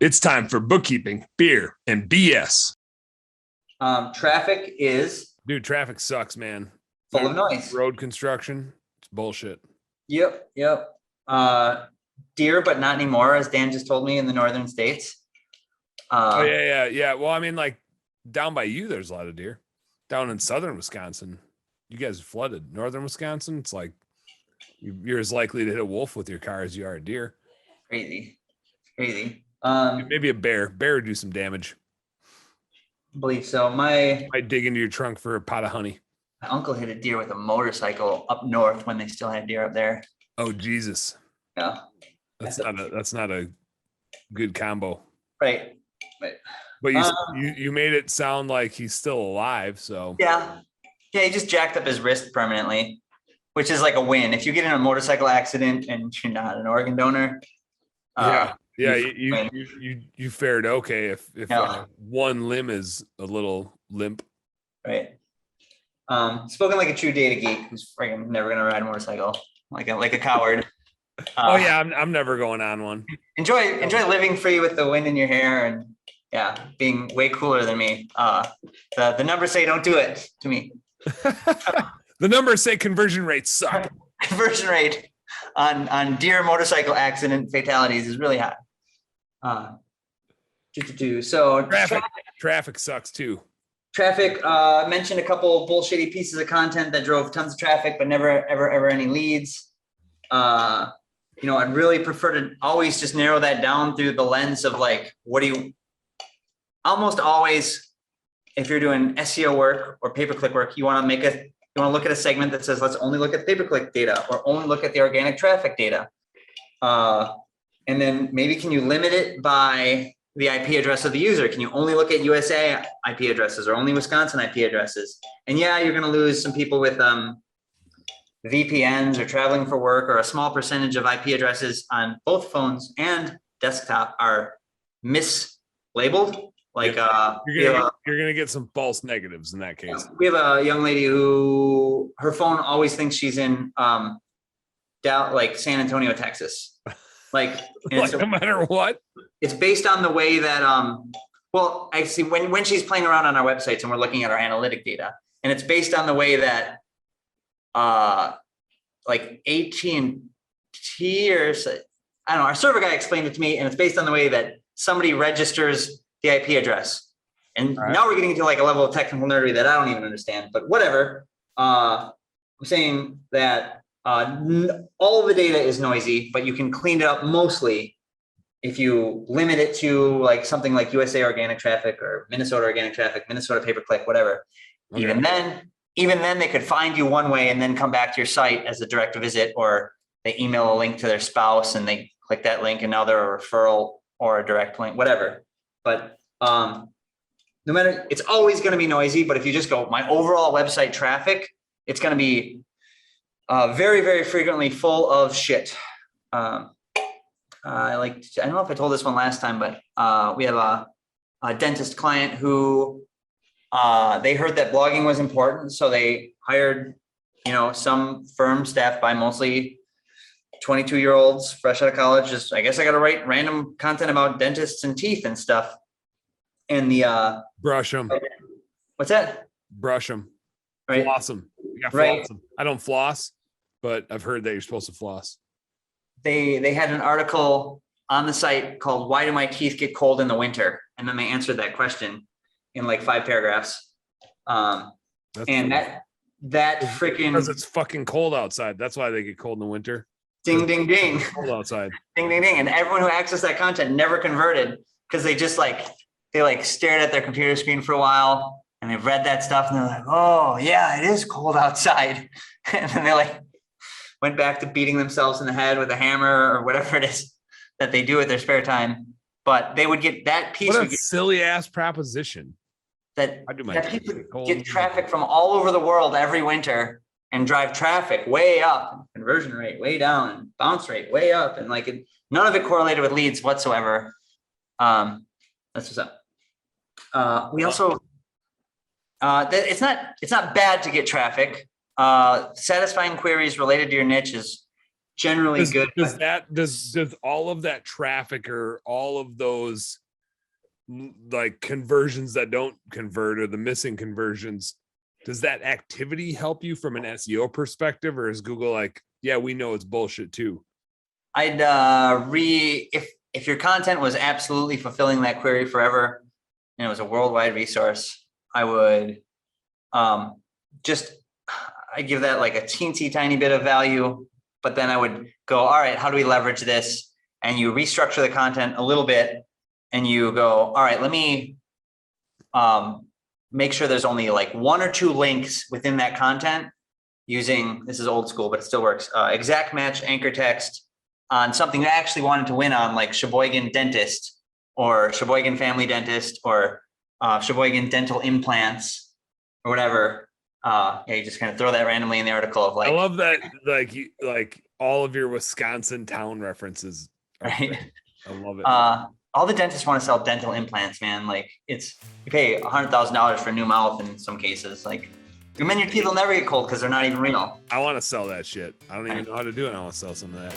It's time for bookkeeping, beer, and BS. Traffic is Dude, traffic sucks, man. full of noise. Road construction, it's bullshit. Yep. Deer, but not anymore, as Dan just told me, in the northern states. Oh, yeah. Well, I mean, like down by you, there's a lot of deer. Down in southern Wisconsin, you guys flooded. Northern Wisconsin, it's like you're as likely to hit a wolf with your car as you are a deer. Crazy. Maybe a bear. Bear would do some damage. I believe so. My Might dig into your trunk for a pot of honey. uncle hit a deer with a motorcycle up north when they still had deer up there. Oh, Jesus. Yeah. That's not a good combo. Right. But you made it sound like he's still alive, so Yeah, he just jacked up his wrist permanently, which is like a win. If you get in a motorcycle accident and you're not an organ donor, you fared okay if one limb is a little limp. Right. Spoken like a true data geek who's freaking never gonna ride a motorcycle, like a coward. Oh yeah, I'm never going on one. Enjoy living free with the wind in your hair and being way cooler than me. The numbers say don't do it to me. The numbers say conversion rates suck. Conversion rate on deer motorcycle accident fatalities is really high. So traffic sucks too. Traffic, mentioned a couple of bullshitty pieces of content that drove tons of traffic, but never, ever any leads. I'd really prefer to always just narrow that down through the lens of like, almost always, if you're doing SEO work or pay-per-click work, you want to look at a segment that says, let's only look at pay-per-click data or only look at the organic traffic data. And then maybe can you limit it by the IP address of the user? Can you only look at USA IP addresses or only Wisconsin IP addresses? And yeah, you're going to lose some people with VPNs or traveling for work, or a small percentage of IP addresses on both phones and desktop are mislabeled. Like you're gonna get some false negatives in that case. We have a young lady who her phone always thinks she's in like San Antonio, Texas. Like no matter what. It's based on the way that I see when she's playing around on our websites and we're looking at our analytic data, and it's based on the way that like AT&T or I don't know, our server guy explained it to me, and it's based on the way that somebody registers the IP address. And now we're getting into like a level of technical nerdery that I don't even understand, but whatever. I'm saying that all of the data is noisy, but you can clean it up mostly if you limit it to like something like USA organic traffic or Minnesota organic traffic, Minnesota pay-per-click, whatever. Okay. Even then they could find you one way and then come back to your site as a direct visit, or they email a link to their spouse and they click that link and now they're a referral or a direct link, whatever. But no matter, it's always going to be noisy. But if you just go my overall website traffic, it's going to be very, very frequently full of shit. I don't know if I told this one last time, but we have a dentist client who they heard that blogging was important, so they hired, some firm staffed by mostly 22-year-olds fresh out of college. Just, I guess I got to write random content about dentists and teeth and stuff. And the brush them. What's that? Brush them. Right. Floss them. You got right. Floss them. I don't floss, but I've heard that you're supposed to floss. They had an article on the site called "Why Do My Teeth Get Cold in the Winter?" And then they answered that question in like 5 paragraphs. And that freaking, because it's fucking cold outside. That's why they get cold in the winter. Ding, ding, ding. Cold outside. Ding, ding, ding. And everyone who accessed that content never converted, because they just they stared at their computer screen for a while and they've read that stuff and they're like, oh yeah, it is cold outside. And then they went back to beating themselves in the head with a hammer or whatever it is that they do with their spare time. But they would get that piece. What a silly ass proposition. That people get traffic from all over the world every winter and drive traffic way up, conversion rate way down, and bounce rate way up, and none of it correlated with leads whatsoever. That's what's up. We also it's not bad to get traffic. Satisfying queries related to your niche is generally good. Does all of that traffic or all of those like conversions that don't convert or the missing conversions, does that activity help you from an SEO perspective, or is Google like, yeah, we know it's bullshit too? I'd if your content was absolutely fulfilling that query forever and it was a worldwide resource, I would I give that like a teensy tiny bit of value, but then I would go, all right, how do we leverage this? And you restructure the content a little bit and you go, all right, let me make sure there's only like 1 or 2 links within that content using, this is old school, but it still works, exact match anchor text on something I actually wanted to win on, like Sheboygan Dentist or Sheboygan Family Dentist or Sheboygan Dental Implants or whatever. You just kind of throw that randomly in the article of like. I love that, like all of your Wisconsin town references. Right. I love it. All the dentists want to sell dental implants, man. Like you pay $100,000 for a new mouth in some cases. Like your teeth will never get cold because they're not even real. I want to sell that shit. I don't even know how to do it. I want to sell some of that.